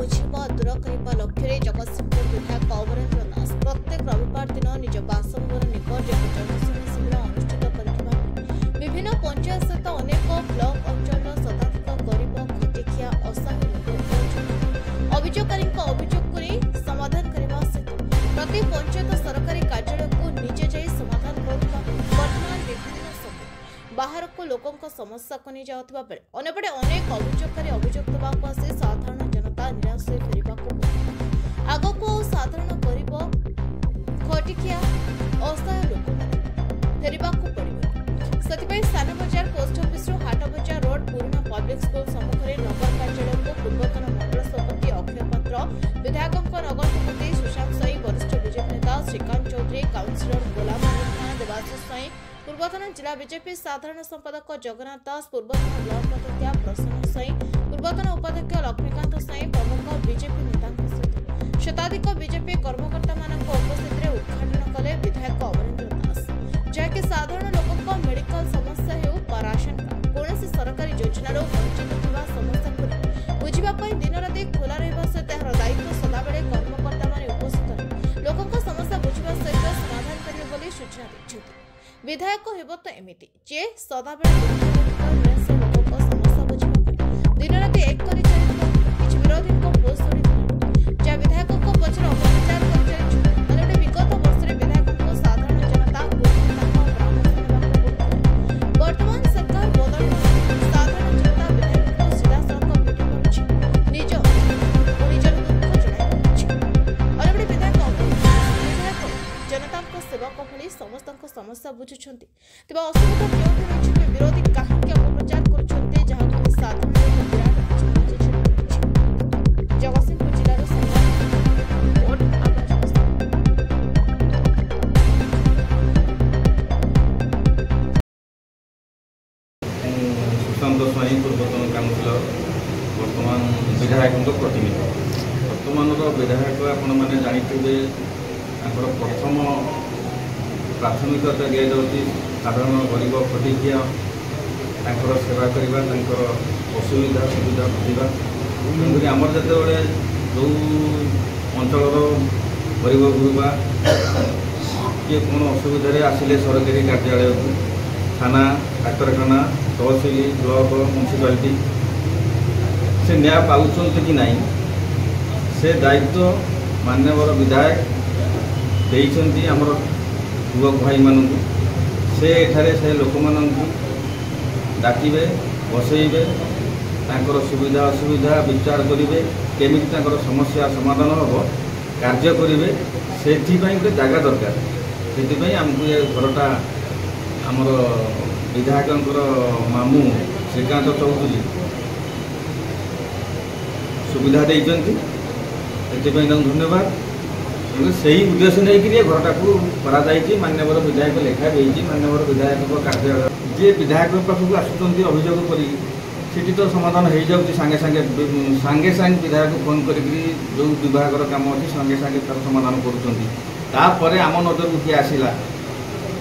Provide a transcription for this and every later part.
बुझा दूर करने लक्ष्य जगतसिंहपुर विधायक अमरेन्द्र दास प्रत्येक रविवार दिन निज बासभवन निकट एक जनसेवा शिविर अनुष्ठित कर विभिन्न पंचायत सहित अनेक ब्लक अंचल शताधिक गरीब खटिखिया असहाय लोक अभियोगकारी अभियोग समाधान करने सहित प्रति पंचायत सरकारी कार्यालय को निजे जाई समाधान करुवा वर्तमान विभिन्न समय बाहर को लोकों समस्या को नहीं जाउथबा बेले अनेपटे अनेक अभियोगकारी अभियोग देवाक आसी साधारण जनता निराश होई फेरिबाक आगको साधारण गरीब खटिखिया असहाय लोक फेरिबाक पड़िबो सतिपई स्थान बजार पोस्ट ऑफिस रो हाट बजार रोड पुराना पब्लिक स्कूल सम्मुखरे नगर कार्यालय को पूर्वतन मंडल सभापति अक्षय पात्र विधायक नगर सभापति सुशांत साई वरिष्ठ बीजेपी नेता श्रीकांत चौधरी काउंसिलर गोलाम देवाशीष साई पूर्वतन जिला बीजेपी साधारण संपादक जगन्नाथ दास पूर्वतन ब्लॉक अध्यक्ष प्रसन्न साई पूर्वतन उपाध्यक्ष लक्ष्मीकांत साई प्रमुख बीजेपी नेता सहित शताधिक बीजेपी कर्मकर्ता उपस्थित उद्घाटन कले विधायक अमरेन्द्र दास जहाँकि साधारण लोकों मेडिकल समस्या हो राशन कार्ड कौन सरकारी योजनार वंचित होगा समस्या बुझापी दिन राति खोला रहा सहित यार दायित्व सदाबले कर्मकर्ता उपस्थित लोकों समस्या बुझा सहित समाधान करेंगे सूचना देते विधायक हेब तो एमती जे सदाबले लोकों समस्या बुझा दिन राति एक कर किसी विरोधी पोस्ट जोड़ी जहाँ विधायक पचर अपप्रचार कर विगत वर्ष विधायक साधारण जनता वर्तमान सरकार बदल साधारण जनता विधायक सीधा सड़क भेट कर निजर दुख जन विधायक जनता सेवक भली समस्त समस्या बुझुंट तेज असुविधा क्यों रही विरोधी कहीं अपप्रचार कर साधारण जगतसिंहपुर जिलार सुशांत स्वाई पूर्वतन काउंसिलर वर्तमान विधायक प्रतिनिधि वर्तमान विधायक आपण मैंने जानते प्रथम प्राथमिकता दि जाऊँगी साधारण गरीब खटिखिया सेवा करने असुविधा सुविधा बुझा तेणुक आमर जो जो अंचल गरीब गुरुबा किए कौन असुविधा आसिले सरकारी कार्यालय को थाना डाक्तरखाना तहसिल ब्लॉक म्यूनिसिपालिटी से न्याय पाउछन्ति कि नहीं से दायित्व माननीय विधायक देइछन्ति हमर युवक भाई मानू से एठारे से लोक मानू डाकिबे बसैबे तांकर सुविधा असुविधा विचार करेंगे केमिति तांकर समस्या समाधान हम कार्य करेंगे से गोटे जगह दरकार से आमको ये घरटा आमर विधायक मामू श्रीकांत चौधरी सुविधा देते धन्यवाद से ही उद्देश्य नहीं घरटा को मान्यवर विधायक लेखा मान्यवर विधायक कार्यालय जे विधायक पाखक आसुँच अभियोग कर तो समाधान हो जाऊँगी सांगे सांगे सांगे विधायक फोन कर जो विभाग काम अच्छी सांगे सांगे तार समाधान कर आम नजर को किए आसला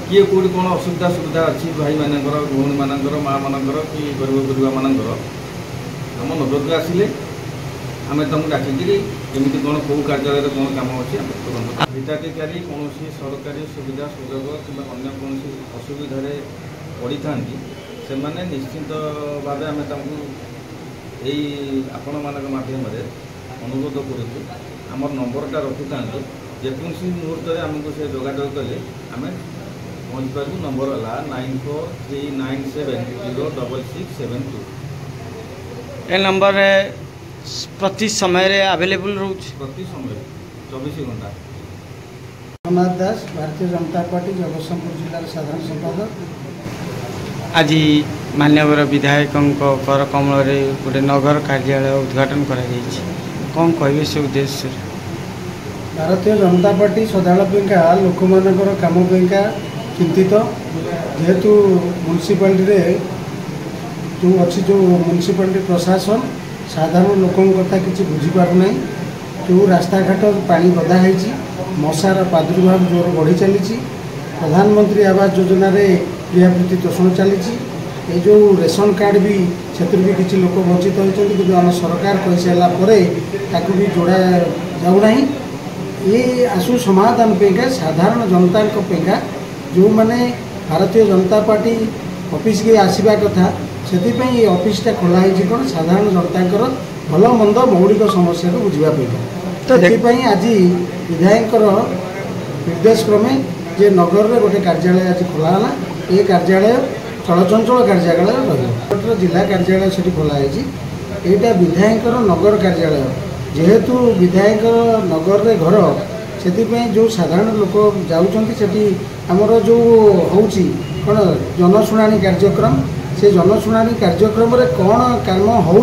किए कौटी कौन असुविधा सुविधा अच्छी भाई मानकर भौणी मानकर माँ मानकर कि गरीब गुरुआ मानकर आम नजर को आसिले आम तुमको डाकिकी केमी कौन कौ कार्यालय कौन कम अच्छी हिताधिकारी कौन सरकारी सुविधा सुजोग कि अन्य कौन असुविधा पड़ी था से मैंने निश्चित भाव आम आपण मान मध्यम अनुरोध करमर नंबरटा रखी था जेकोसी मुहूर्त आमको से जोगाजोग कले आम पहुँच पार्बू नंबर है 9439706672 ए नंबर प्रति समय अवेलेबल रोच प्रति समय 24 घंटा। जगन्नाथ दास भारतीय जनता पार्टी जगतसिंहपुर जिलार साधारण संपादक आज मान्यवर विधायक कर कमल गोटे नगर कार्यालय उद्घाटन कर कौन कहे से उद्देश्य भारतीय जनता पार्टी सदाबा लोक मानकर काम चिंतित जेहेतु म्यूनिसिपालिटी जो अच्छी जो म्यूनिसिपालिटी प्रशासन साधारण लोकों कथा किसी बुझीपारना जो रास्ता घाट पानी गदा है मशार प्रादुर्भाव जोर बढ़ी चली प्रधानमंत्री आवास योजन क्रियावृत्ति तोषण चली ये जो रेशन कार्ड भी से भी किसी लोक वंचित होती कि आम सरकार कही सारापर ताकू भी जोड़ा जाऊना ये आसु समाधान पेगा साधारण जनता जो मैंने भारतीय जनता पार्टी ऑफिस के आसवा कथा से ऑफिसटा खोलाई कौन साधारण जनता भल मंद मौलिक समस्या को बुझापी तो आज विधायक निर्देश क्रमे जे नगर में गोटे कार्यालय आज खोलाला ये कार्यालय चलचंचल कार्यालय रही जिला कार्यालय से खोलाई यहाँ विधायक नगर कार्यालय जेहेतु विधायक नगर रे घर से जो साधारण लोक जाऊँगी आमर जो हूँ कौन जनशुणाणी कार्यक्रम से जनशुणाणी कार्यक्रम रे कौन काम हो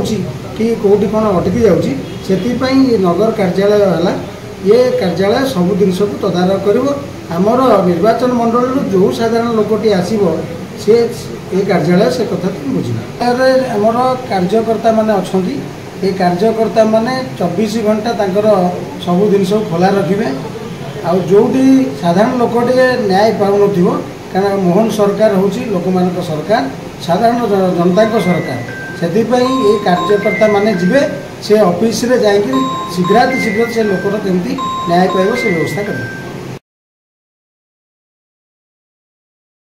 कि कौटी कौन अटकी जाऊँगी से नगर कार्यालय है ये कार्यालय सब जिनस को तदारख कर आमर निर्वाचन मंडल जो साधारण लोकटी आसो सी ये कार्यालय से कथा बुझे आमर कार्यकर्ता माने अच्छा ये कार्यकर्ता माने 24 घंटा तांकर सब जिनस खोला रखिए आउ जोटी साधारण लोकटे न्याय पाउन कारण मोहन सरकार हूँ लोक मान सरकार साधारण जनता सरकार से ये कार्यकर्ता माने जिबे से ऑफिस रे जाइए शीघ्राति शीघ्र से लोकर केमती न्याय पाइब से व्यवस्था करें।